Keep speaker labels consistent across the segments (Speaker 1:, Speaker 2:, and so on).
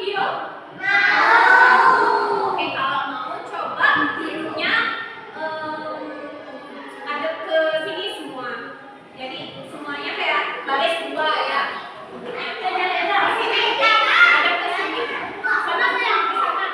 Speaker 1: video? Mau. Oke, kalau mau coba videonya adep ke sini semua. Jadi semuanya kayak baris dua ya. Di sini adep ke sini. Sana sayang, di sana.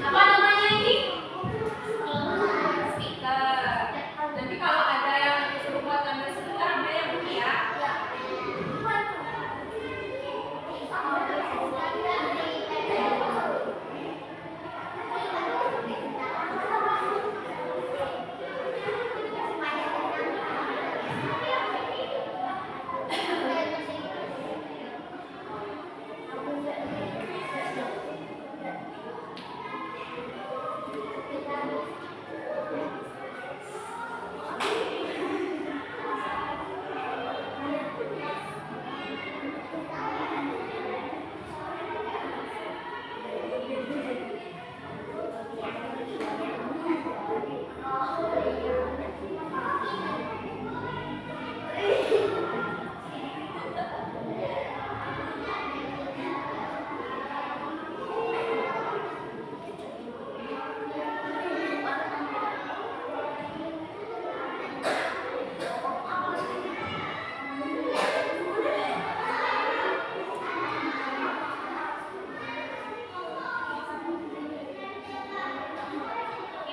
Speaker 1: Apa namanya ini? Speaker. Nanti kalau ada yang disuruh buat gambar sebentar, ada yang bunyi ya.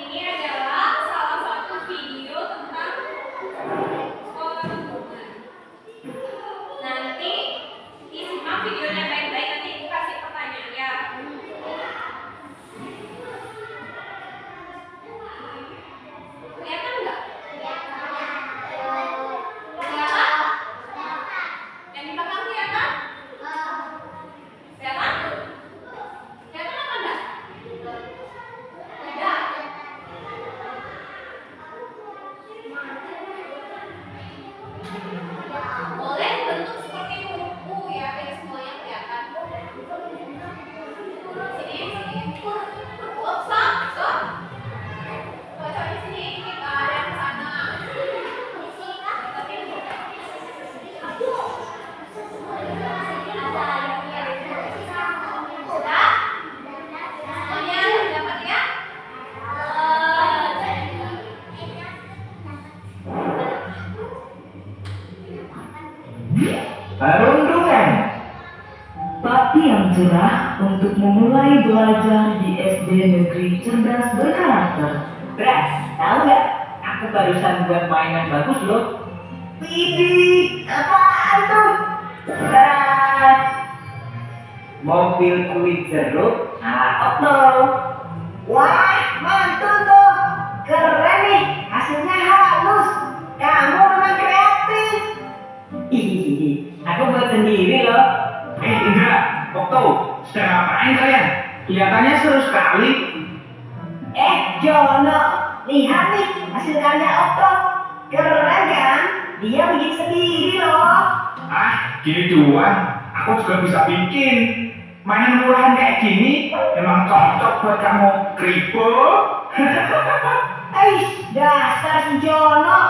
Speaker 1: Ini adalah salah satu video tentang perundungan. Nanti disimak videonya baik-baik, nanti kasih pertanyaan ya. Kelihatan nggak? Kelihatan? Yang di belakang kelihatan? Kelihatan? Kelihatan apa enggak? Tidak. Boleh bentuk seperti buku ya, biar semuanya kelihatan. Sini. Oh, stop. Baca di sini, kita ada yang sana. Sudah? Semuanya dapat ya?
Speaker 2: Perundungan. Bakti yang cerah untuk memulai belajar di SD Negeri Cerdas Berkarakter. Bras, tahu nggak? Aku barusan buat mainan bagus loh. Widih, apaan tuh? Bras. Mobil kulit jeruk ala Otto. Wah, mantul tuh. Keren nih, hasilnya halus. Kamu memang kreatif. Hihihi, aku buat sendiri loh.
Speaker 3: Indra, Okto, sedang ngapain kalian? Kelihatannya seru sekali.
Speaker 2: Jono, lihat nih hasil karya Otto. Keren kan? Dia bikin sendiri loh.
Speaker 3: Gini doang, aku juga bisa bikin. Mainan murahan kayak gini memang cocok buat kamu, Kribo.
Speaker 2: Dasar si Jono,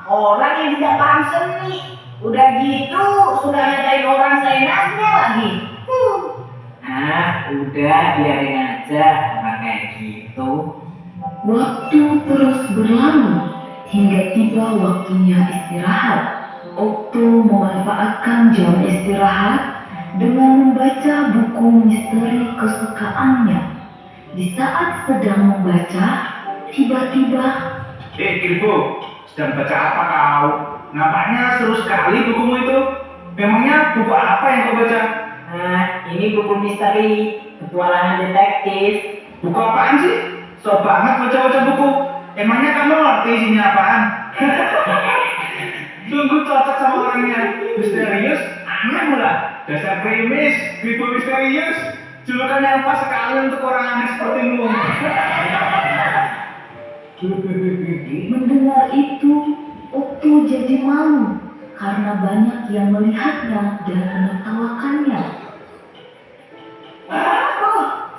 Speaker 2: orang yang tidak paham seni. Udah gitu, sudah ngatain orang seenaknya lagi. Udah biarin aja orang kayak gitu. Waktu terus berlalu hingga tiba waktunya istirahat. Otto memanfaatkan jam istirahat dengan membaca buku misteri kesukaannya. Di saat sedang membaca, tiba-tiba
Speaker 3: Kribo, sedang baca apa kau? Nampaknya seru sekali bukumu itu. Memangnya buku apa yang kau baca?
Speaker 2: Ini buku misteri, petualangan detektif.
Speaker 3: Buku apaan sih? So banget baca-baca buku. Emangnya kamu ngerti isinya apaan? Dasar krimis, Kribo misterius. Julukan yang pas sekali untuk orang aneh sepertimu.
Speaker 2: Mendengar itu, Okto jadi malu karena banyak yang melihatnya dan menertawakannya.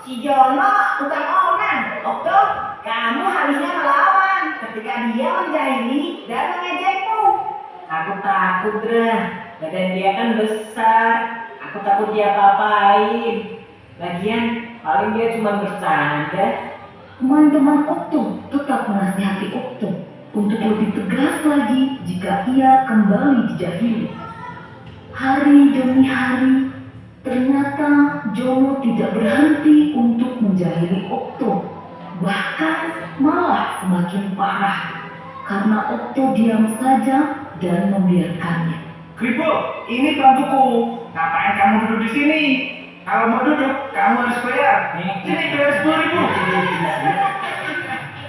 Speaker 2: Si Jono tukang onan. Okto, kamu harusnya melawan ketika dia menjahili dan mengejekmu. Aku takut, Dra. Badan dia kan besar. Aku takut dia apa-apain. Lagian, paling dia cuma bercanda. Teman-teman Okto tetap menasihati Okto untuk lebih tegas lagi jika ia kembali dijahili. Hari demi hari, ternyata Jono tidak berhenti untuk menjahili Okto. Bahkan malah semakin parah karena Okto diam saja dan membiarkannya.
Speaker 3: Kribo, ini bantuku. Ngapain kamu duduk di sini? Kalau mau duduk, kamu harus bayar. Sini bayar 10.000.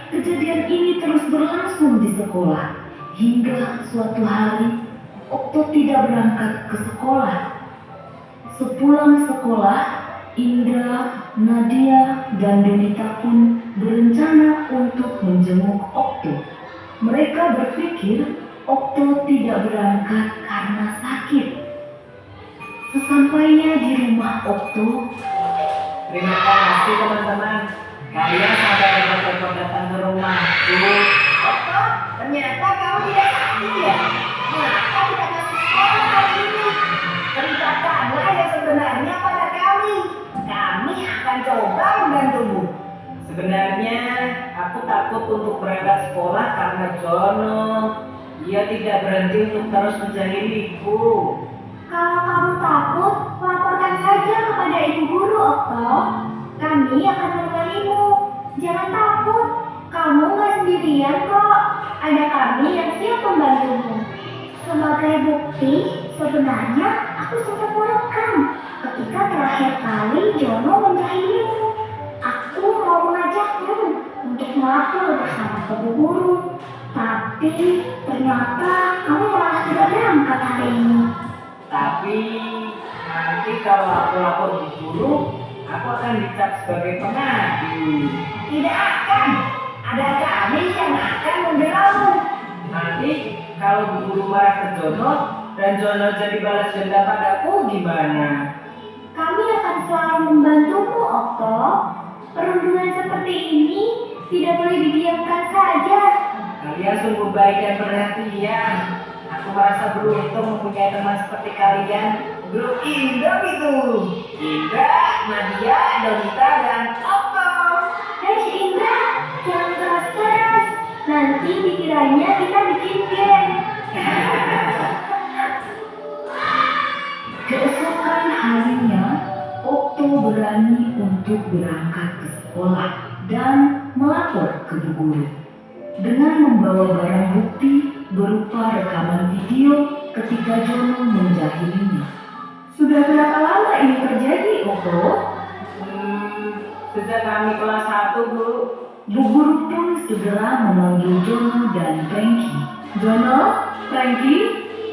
Speaker 2: Kejadian ini terus berlangsung di sekolah hingga suatu hari Okto tidak berangkat ke sekolah. Sepulang sekolah, Indra, Nadia, dan Donita pun berencana untuk menjenguk Okto. Mereka berpikir Okto tidak berangkat karena sakit. Sesampainya di rumah Okto, terima kasih teman-teman. Kalian sampai repot-repot datang ke rumahku. Okto, ternyata kamu tidak sakit ya? Mengapa tidak masuk sekolah hari ini? Ceritakanlah yang sebenarnya pada kami. Kami akan coba membantumu. Sebenarnya aku takut untuk berangkat sekolah karena Jono. Dia tidak berhenti untuk terus menjahiliku. Kalau kamu takut, laporkan saja kepada ibu guru, Okto. Kami akan menemanimu. Jangan takut, kamu nggak sendirian kok. Ada kami yang siap membantumu. Sebagai bukti, sebenarnya aku sempat merekam ketika terakhir kali Jono menjahilimu. Aku mau mengajakmu untuk melapor bersama ibu guru. Tapi ternyata kamu malah tidak berangkat hari ini. Tapi nanti kalau aku lapor di guru, aku akan dicap sebagai pengadu. Tidak akan. Ada kami yang akan membelamu. Nanti kalau bu guru marah ke Jono dan Jono jadi balas dendam padaku gimana? Kami akan selalu membantumu, Okto. Perundungan seperti ini tidak boleh didiamkan saja. Kalian sungguh baik dan perhatian. Aku merasa beruntung mempunyai teman seperti kalian. Grup Indra itu. Indra, Nadia, Donita, dan Okto. Hei si Indra, jangan keras-keras. Nanti dikiranya kita bikin game. Keesokan harinya, Okto berani untuk berangkat ke sekolah dan melapor ke bu guru. Dengan membawa barang bukti berupa rekaman video ketika Jono menjahilinya. Sudah berapa lama ini terjadi, Okto? Sejak kami kelas 1, Bu. Bu guru pun segera memanggil Jono dan Franky. Jono, Franky,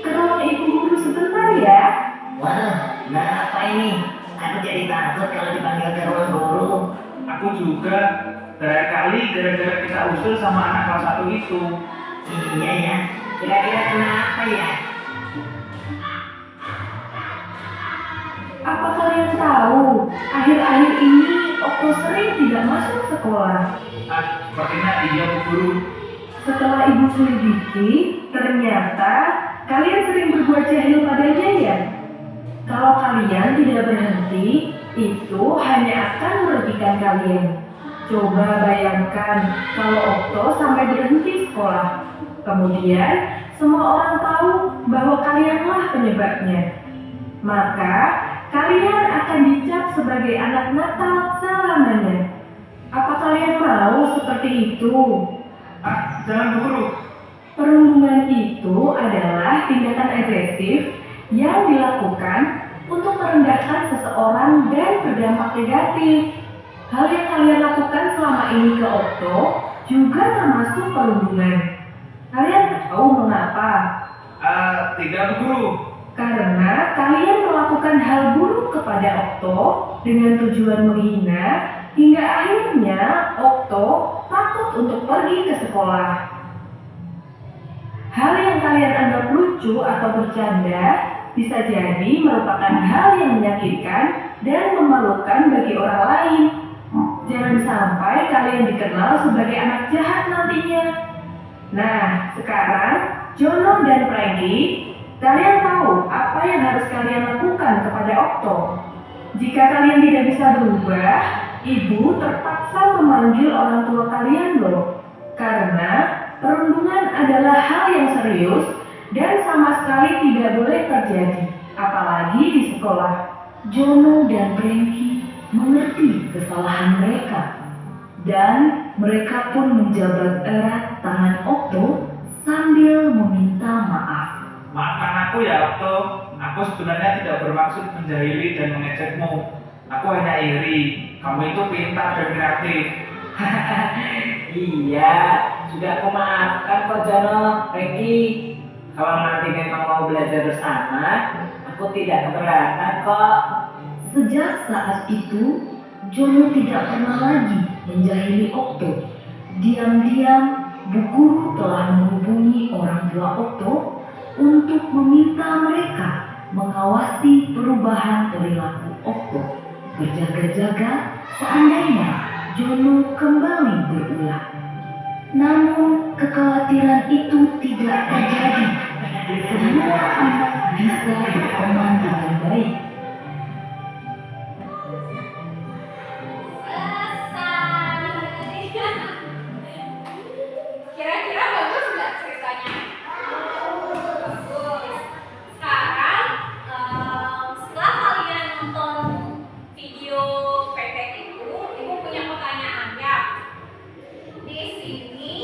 Speaker 2: ke ruang ibu guru sebentar ya. Wah, apa ini? Aku jadi takut kalau dipanggil ke ruang guru.
Speaker 3: Aku juga. Terakhir kali gara-gara kita usul sama anak kelas 1 itu.
Speaker 2: Iya ya, kira-kira kenapa ya? Apa kalian tahu, akhir-akhir ini Okto sering tidak masuk sekolah.
Speaker 3: Sepertinya iya bu guru.
Speaker 2: Setelah ibu selidiki, ternyata kalian sering berbuat jahil padanya ya? Kalau kalian tidak berhenti, itu hanya akan merugikan kalian. Coba bayangkan kalau Okto sampai berhenti sekolah. Kemudian semua orang tahu bahwa kalianlah penyebabnya. Maka kalian akan dicap sebagai anak nakal selamanya. Apa kalian mau seperti itu?
Speaker 3: Jangan bu guru.
Speaker 2: Perundungan itu adalah tindakan agresif yang dilakukan untuk merendahkan seseorang dan berdampak negatif. Hal yang kalian lakukan selama ini ke Okto juga termasuk perundungan. Kalian tahu mengapa?
Speaker 3: Tidak bu guru.
Speaker 2: Karena kalian melakukan melakukan hal buruk kepada Okto dengan tujuan menghina hingga akhirnya Okto takut untuk pergi ke sekolah. Hal yang kalian anggap lucu atau bercanda bisa jadi merupakan hal yang menyakitkan dan memalukan bagi orang lain. Jangan sampai kalian dikenal sebagai anak jahat nantinya. Nah, sekarang Jono dan Frankie, kalian tahu apa yang harus kalian lakukan kepada Okto. Jika kalian tidak bisa berubah, ibu terpaksa memanggil orang tua kalian loh. Karena perundungan adalah hal yang serius dan sama sekali tidak boleh terjadi, apalagi di sekolah. Jono dan Frankie mengerti kesalahan mereka, dan mereka pun menjabat erat tangan Okto sambil meminta maaf.
Speaker 3: Maafkan aku ya Okto, aku sebenarnya tidak bermaksud menjahili dan mengejekmu. Aku hanya iri, kamu itu pintar dan kreatif.
Speaker 2: Iya, sudah aku maafkan kok Jono, Frankie. Kalau nanti memang mau belajar bersama, aku tidak keberatan kok. Sejak saat itu, Jono tidak pernah lagi menjahili Okto. Diam-diam, Bu Guru telah menghubungi orang tua Okto untuk meminta mereka mengawasi perubahan perilaku Okto, berjaga-jaga seandainya Jono kembali berulang. Namun kekhawatiran itu tidak terjadi. Semua anak bisa berteman dengan baik.
Speaker 1: Kira-kira bagus nggak ceritanya? Bagus. Sekarang setelah kalian nonton video pendek itu, ibu punya pertanyaan ya. Di sini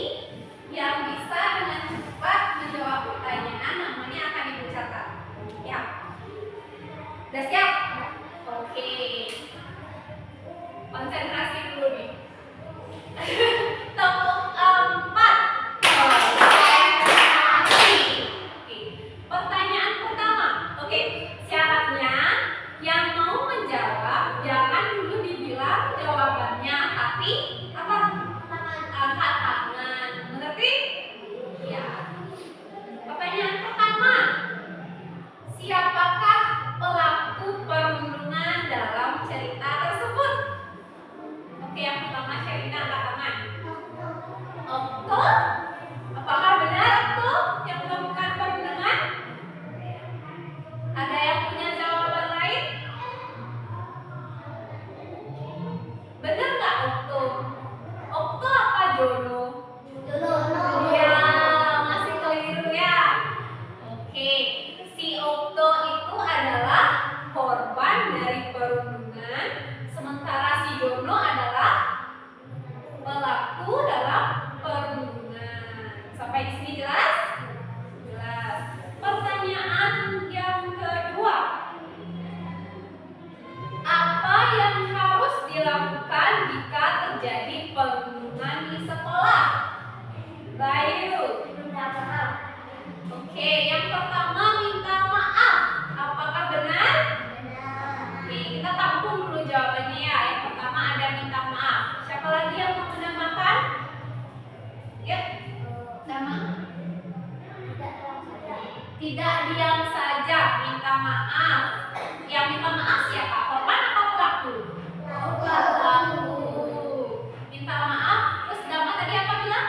Speaker 1: yang bisa dengan cepat menjawab pertanyaan namanya akan ibu catat. Ya. Udah siap? Oke. Konsentrasi dulu nih. Tepuk 4. Konsentrasi. Oke. Pertanyaan pertama. Oke, syaratnya yang mau menjawab jangan dulu dibilang jawabannya, tapi apa? Angkat tangan. Mengerti? Ya. Pertanyaan pertama. Siapakah pelaku perundungan dalam cerita tersebut? Oke, yang pertama Sherina angkat tangan. Okto? Apakah benar Okto yang melakukan perundungan? Ada yang punya jawaban lain? Benar nggak Okto? Okto apa Jono? Ya, masih keliru ya. Oke, si Okto itu adalah korban dari perundungan, sementara si Jono adalah pelaku dalam perundungan. Sampai di sini jelas? Jelas. Pertanyaan yang kedua. Apa yang harus dilakukan jika terjadi perundungan di sekolah? Bayu. Oke, yang pertama minta maaf. Apakah benar? Oke, kita tampung dulu jawabannya ya. Yang pertama ada minta maaf. Siapa lagi yang mau menambahkan? Yuk. Sama? Tidak diam saja, minta maaf. Yang minta maaf siapa? Korban atau pelaku? Pelaku. Minta maaf. Terus Dama tadi apa bilang?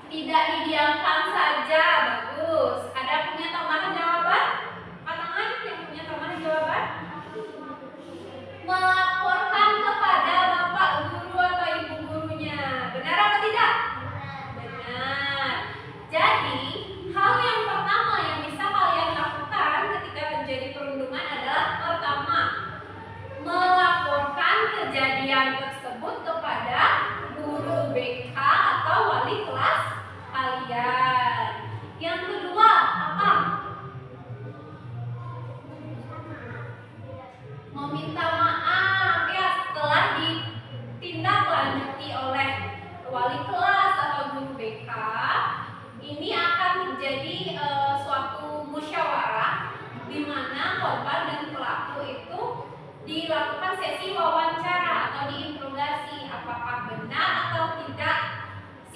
Speaker 1: Tidak didiamkan saja. Bagus. Ada punya tambahan jawaban? Pasangan yang punya tambahan jawaban? Melaporkan kepada bapak guru atau ibu gurunya. Benar atau tidak? Benar. Jadi, hal yang pertama yang bisa kalian lakukan ketika terjadi perundungan adalah pertama,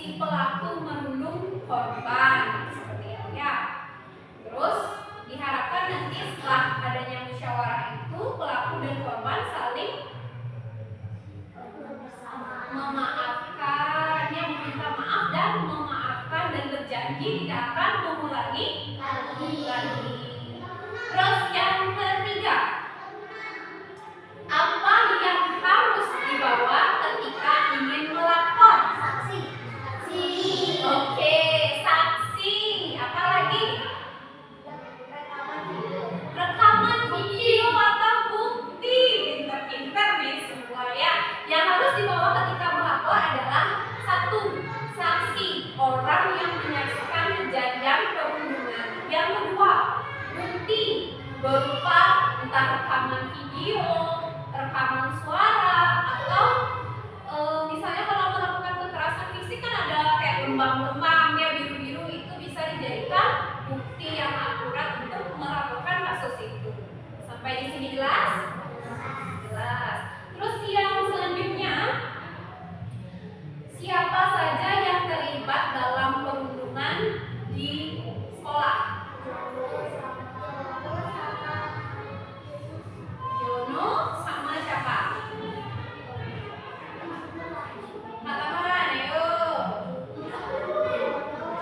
Speaker 1: si pelaku merundung korban seperti itu ya. Terus diharapkan nanti setelah adanya musyawarah itu pelaku dan korban saling memaafkan, yang meminta maaf dan memaafkan dan berjanji tidak akan mengulangi lagi. Terus yang ketiga, apa yang harus dibawa ketika ingin melapor? Saksi. Oke, saksi. Apa lagi? Rekaman video atau bukti. Pintar-pintar nih semua ya. Yang harus dibawa ketika melapor adalah satu, saksi, orang yang menyaksikan kejadian perundungan. Yang kedua, bukti berupa entah rekaman video, rekaman suara, atau misalnya kalau melakukan kekerasan fisik kan ada kayak lembang-lembang ya biru-biru, itu bisa dijadikan bukti yang akurat untuk melaporkan kasus itu. Sampai di sini jelas? Jelas. Terus yang selanjutnya, siapa saja yang terlibat dalam perundungan di sekolah? Jono sama siapa? Katakan, ayo.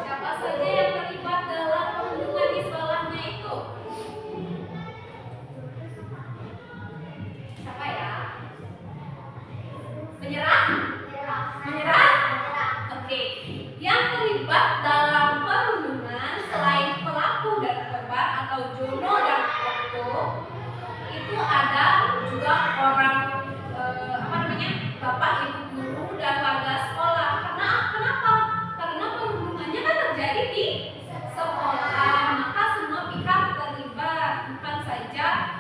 Speaker 1: Siapa saja yang terlibat dalam perundungan di sekolahnya itu? Siapa ya? Menyerah? Menyerah? Oke. Yang terlibat dalam perundungan selain pelaku dan korban atau Jono dan Okto, itu ada juga orang bapak ibu guru dan warga sekolah. Kenapa? Karena perundungannya kan terjadi di sekolah, maka semua pihak terlibat, bukan saja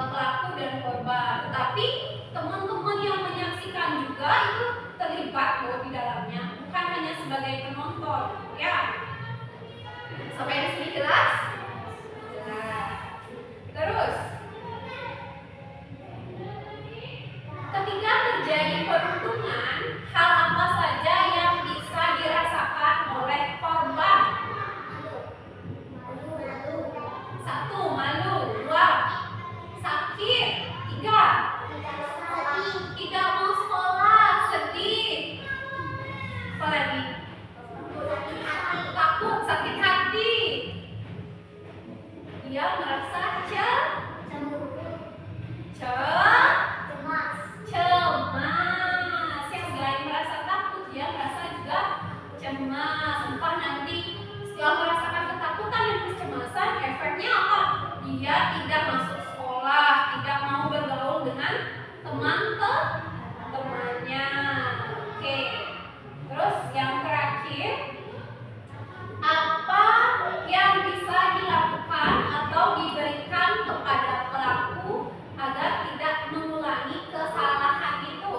Speaker 1: pelaku dan korban, tetapi teman-teman yang menyaksikan juga itu terlibat loh di dalamnya, bukan hanya sebagai penonton ya. Sampai di sini jelas? Jelas. Terus ketika terjadi perundungan, hal apa saja yang bisa dirasakan oleh korban? Satu, malu. Dua, sakit. Tiga, tidak mau sekolah, sedih. Apa lagi? Takut, sakit hati. Dia merasa cemas. Yang selain merasa takut, dia merasa juga cemas. Entah nanti setelah merasakan ketakutan dan kecemasan, efeknya apa? Dia tidak masuk sekolah, tidak mau bergaul dengan teman-temannya. Oke. Terus yang terakhir, apa yang bisa dilakukan atau diberikan kepada pelaku agar tidak mengulangi kesalahan itu?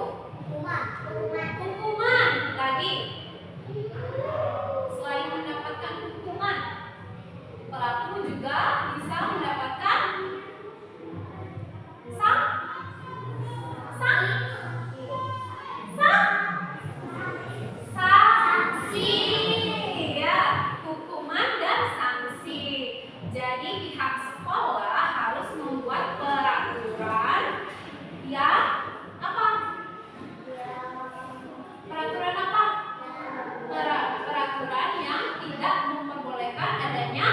Speaker 1: Hukuman. Lagi, selain mendapatkan hukuman, pelaku juga bisa mendapatkan sanksi ya, hukuman dan sanksi. Jadi pihak sekolah harus membuat peraturan yang apa? Peraturan apa? Peraturan yang tidak memperbolehkan adanya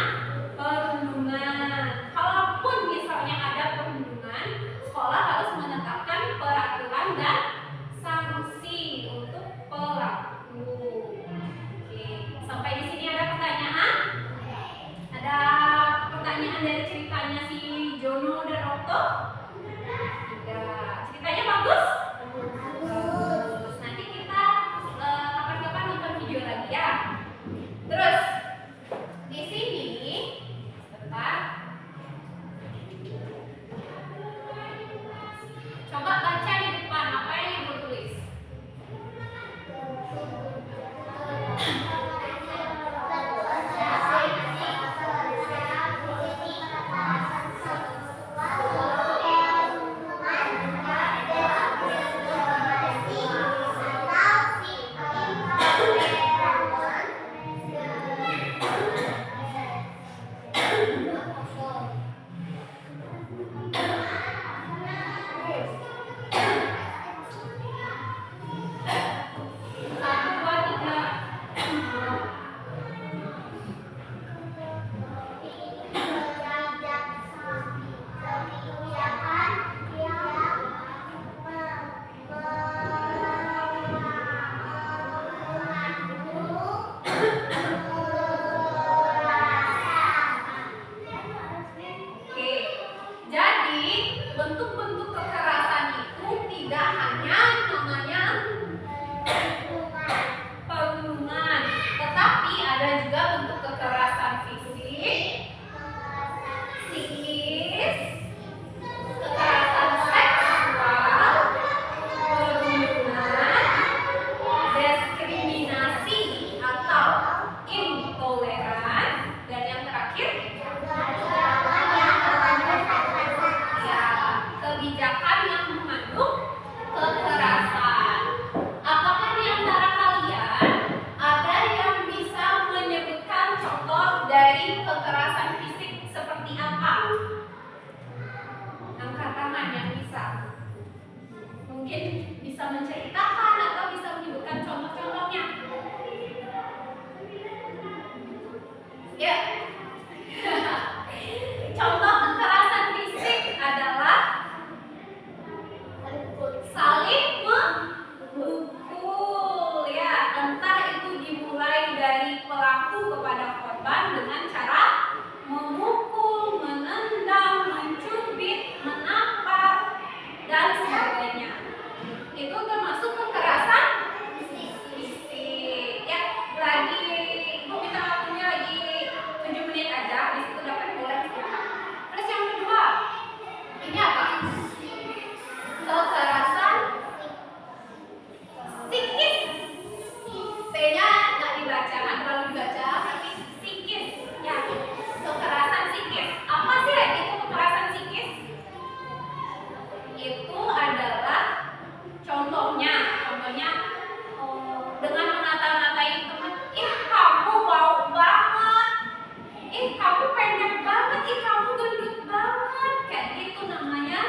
Speaker 1: perundungan. Kalaupun misalnya ada perundungan, sekolah harus menetapkan peraturan dan sanksi untuk pelaku. Oke, sampai di sini ada pertanyaan? Ada pertanyaan dari ceritanya si Jono dan Okto? Tidak. Ceritanya bagus? Bagus. Nanti kita kapan-kapan nonton video lagi ya. Terus di sini sebentar. Coba baca di depan apa yang ibu tulis. kekerasan fisik seperti apa? Angkat tangan yang bisa. Mungkin bisa menceritakan atau bisa menyebutkan contoh-contohnya. Ya. Contoh kekerasan fisik adalah saling memukul, ya, entah itu dimulai dari pelaku kepada korban dengan cara memukul, menendang, mencubit, menampar, dan sebagainya. Itu termasuk kekerasan fisik. Ya, lagi Bu minta waktunya lagi 7 menit aja, di situ dapat boleh istirahat. Terus yang kedua, ini apa? Kekerasan psikis. P-nya nggak dibaca, nggak terlalu dibaca, tapi psikis. Ya, kekerasan psikis. Apa sih itu kekerasan psikis? Itu adalah contohnya dengan mengata-ngatain teman, ih kamu bau banget, ih kamu pendek banget, ih kamu gendut banget, kayak gitu namanya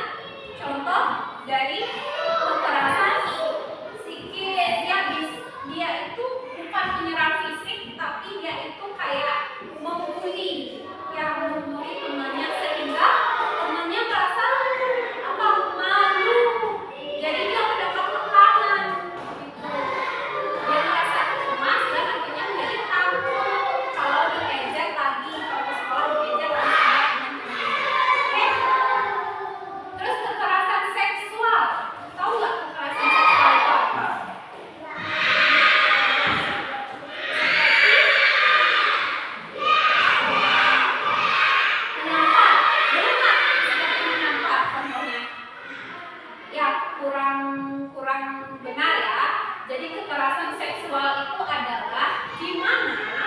Speaker 1: contoh dari kekerasan psikis. Dia itu bukan menyerang fisik, tapi dia itu kayak membuli, ya, membuli temannya sehingga temannya merasa apa, malu. Jadi dia mendapat tekanan gitu. Dia merasa cemas dan akhirnya menjadi takut kalau diejek lagi, kalau sekolah diejek lagi. Oke. Terus kekerasan seksual. Tahu nggak kekerasan seksual itu apa? Menampar. Benar nggak? Seperti menampar contohnya. Ya, kurang benar ya. Jadi kekerasan seksual itu adalah di mana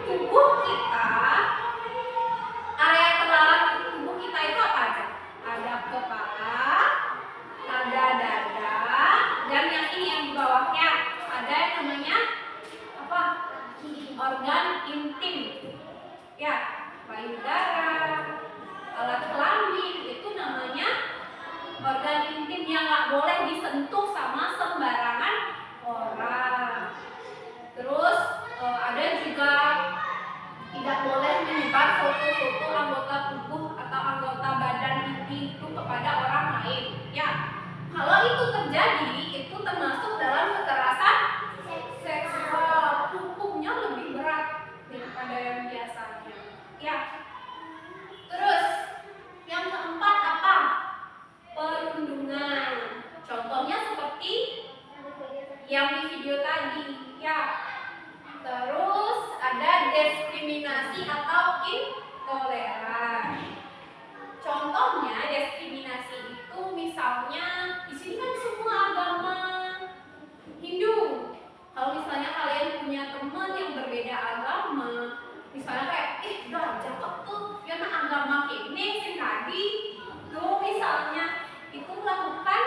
Speaker 1: tubuh kita, area terlarang tubuh kita itu apa aja? Ada kepala, ada dada, dan yang ini yang di bawahnya ada yang namanya apa? Organ intim. Ya, payudara, alat kelamin, itu namanya organ intim yang nggak boleh disentuh sama sembarangan orang. Terus ada juga tidak boleh menyebar foto-foto anggota tubuh atau anggota badan itu kepada orang lain. Ya, kalau itu terjadi, itu termasuk dalam kekerasan seksual. Hukumnya lebih berat daripada yang biasanya. Ya. Terus yang keempat apa? Perundungan. Contohnya seperti yang di video tadi, ya. Terus ada diskriminasi atau intoleran. Contohnya diskriminasi itu misalnya di sini kan semua agama Hindu. Kalau misalnya kalian punya teman yang berbeda agama, misalnya kayak gajah kok tuh ya agama ini sing tadi tuh, misalnya itu melakukan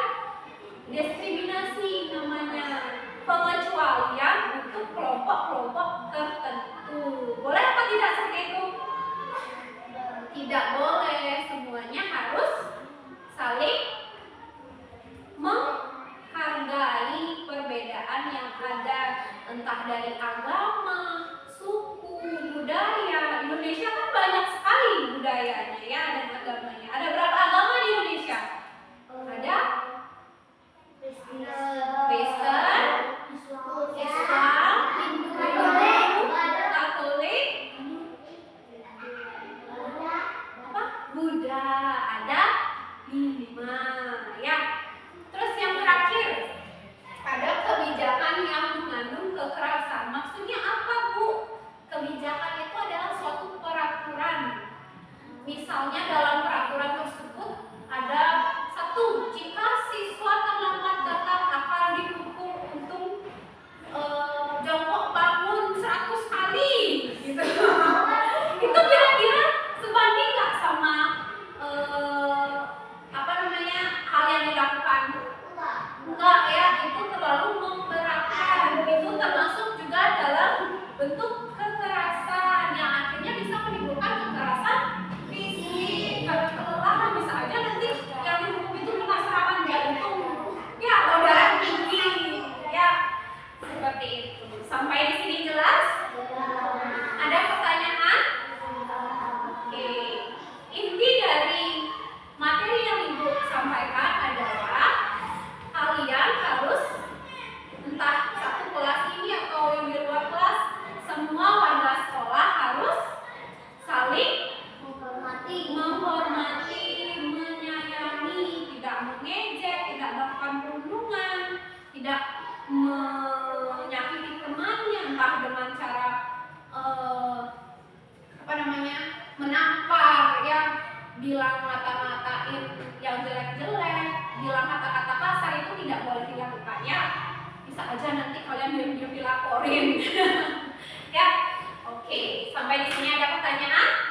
Speaker 1: diskriminasi, namanya pengecualian untuk kelompok-kelompok tertentu. Boleh apa tidak seperti itu? Tidak boleh. Semuanya harus saling menghargai perbedaan yang ada, entah dari agama, suku, budaya. Indonesia kan banyak sekali budayanya, ya, dan agamanya. Ada berapa agama di Indonesia? Ada Kristen, Islam, Hindu, Katolik, Buddha. Ada 5, ya. Terus yang terakhir, ada kebijakan yang mengandung kekerasan. Maksudnya apa, Bu? Kebijakan itu adalah suatu peraturan. Misalnya dalam peraturan tersebut ada satu, jika siswa terlambat datang akan dihukum untuk jongkok bangun 100 kali, gitu. Itu kira-kira sebanding nggak sama menampar, yang bilang ngata-ngatain yang jelek-jelek, bilang kata-kata kasar itu tidak boleh dilakukan ya. Bisa aja nanti kalian diam-diam dilaporin. Ya, oke. Sampai di sini ada pertanyaan?